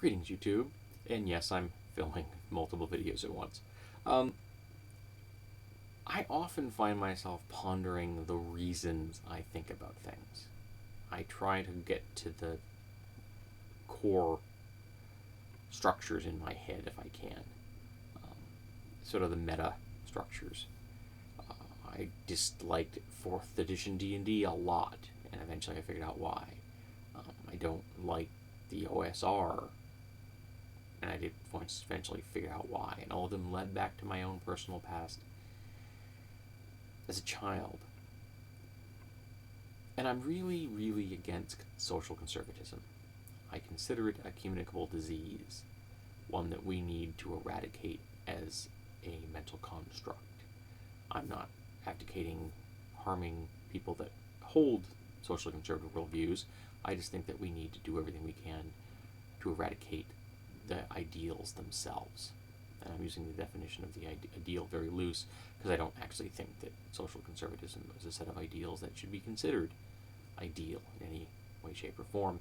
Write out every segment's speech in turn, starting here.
Greetings, YouTube. And yes, I'm filming multiple videos at once. Um, I often find myself pondering the reasons I think about things. I try to get to the core structures in my head if I can, um, sort of the meta structures. I disliked 4th edition D&D a lot, and eventually I figured out why. I don't like the OSR, and I did eventually figure out why, and all of them led back to my own personal past as a child. And I'm really, really against social conservatism. I consider it a communicable disease, one that we need to eradicate as a mental construct. I'm not advocating harming people that hold socially conservative worldviews. I just think that we need to do everything we can to eradicate the ideals themselves. And I'm using the definition of the ideal very loose because I don't actually think that social conservatism is a set of ideals that should be considered ideal in any way, shape, or form.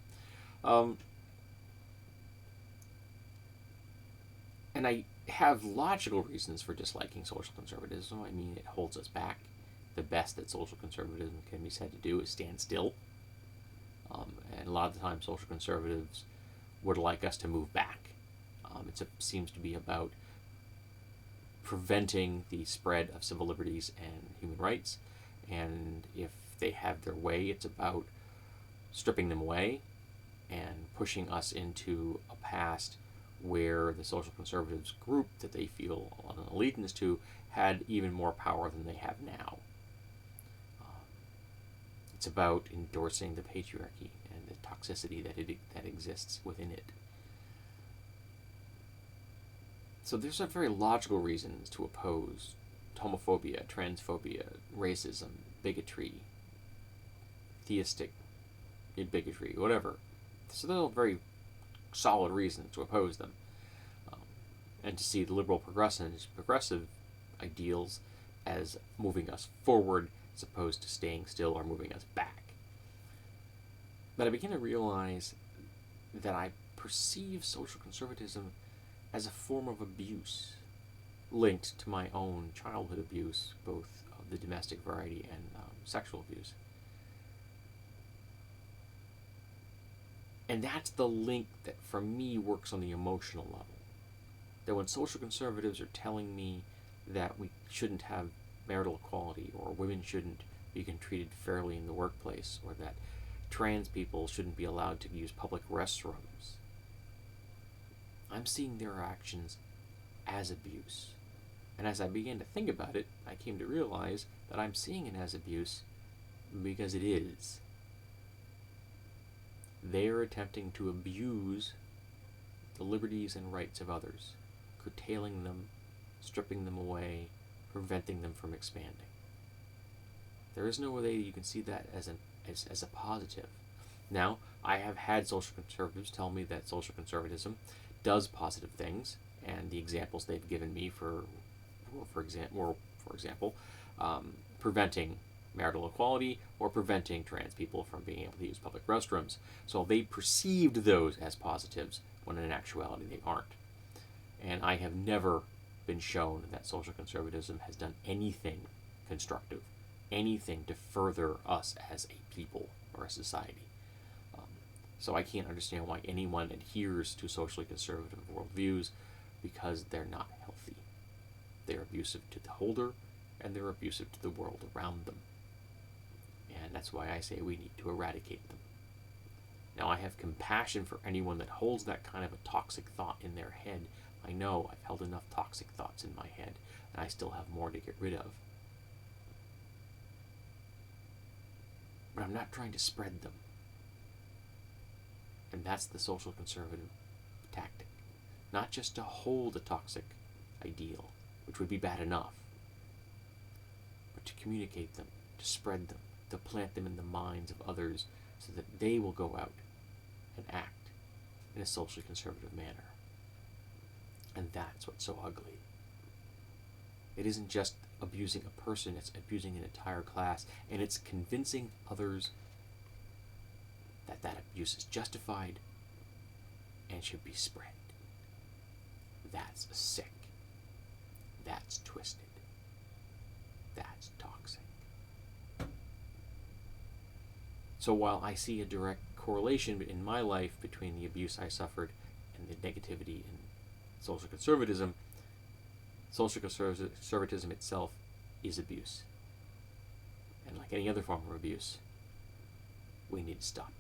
And I have logical reasons for disliking social conservatism. I mean, it holds us back. The best that social conservatism can be said to do is stand still. And a lot of the time, social conservatives would like us to move back. It seems to be about preventing the spread of civil liberties and human rights. And if they have their way, it's about stripping them away and pushing us into a past where the social conservatives group that they feel an allegiance to had even more power than they have now. It's about endorsing the patriarchy and the toxicity that exists within it. So there's a very logical reasons to oppose homophobia, transphobia, racism, bigotry, theistic bigotry, whatever. So those are very solid reasons to oppose them, and to see the liberal progressive ideals as moving us forward as opposed to staying still or moving us back. But I begin to realize that I perceive social conservatism as a form of abuse linked to my own childhood abuse, both of the domestic variety and sexual abuse. And that's the link that, for me, works on the emotional level. That when social conservatives are telling me that we shouldn't have marital equality, or women shouldn't be treated fairly in the workplace, or that trans people shouldn't be allowed to use public restrooms, I'm seeing their actions as abuse. And as I began to think about it, I came to realize that I'm seeing it as abuse because it is. They are attempting to abuse the liberties and rights of others, curtailing them, stripping them away, preventing them from expanding. There is no way you can see that as a positive. Now, I have had social conservatives tell me that social conservatism does positive things, and the examples they've given me for example, preventing marital equality or preventing trans people from being able to use public restrooms. So they perceived those as positives when in actuality they aren't. And I have never been shown that social conservatism has done anything constructive, anything to further us as a people or a society. So I can't understand why anyone adheres to socially conservative worldviews, because they're not healthy. They're abusive to the holder, and they're abusive to the world around them. And that's why I say we need to eradicate them. Now, I have compassion for anyone that holds that kind of a toxic thought in their head. I know I've held enough toxic thoughts in my head, and I still have more to get rid of. But I'm not trying to spread them. And that's the social conservative tactic. Not just to hold a toxic ideal, which would be bad enough, but to communicate them, to spread them, to plant them in the minds of others so that they will go out and act in a socially conservative manner. And that's what's so ugly. It isn't just abusing a person, it's abusing an entire class, and it's convincing others that abuse is justified, and and should be spread. That's sick. That's twisted. That's toxic. So while I see a direct correlation in my life between the abuse I suffered and the negativity in social conservatism itself is abuse. And like any other form of abuse, we need to stop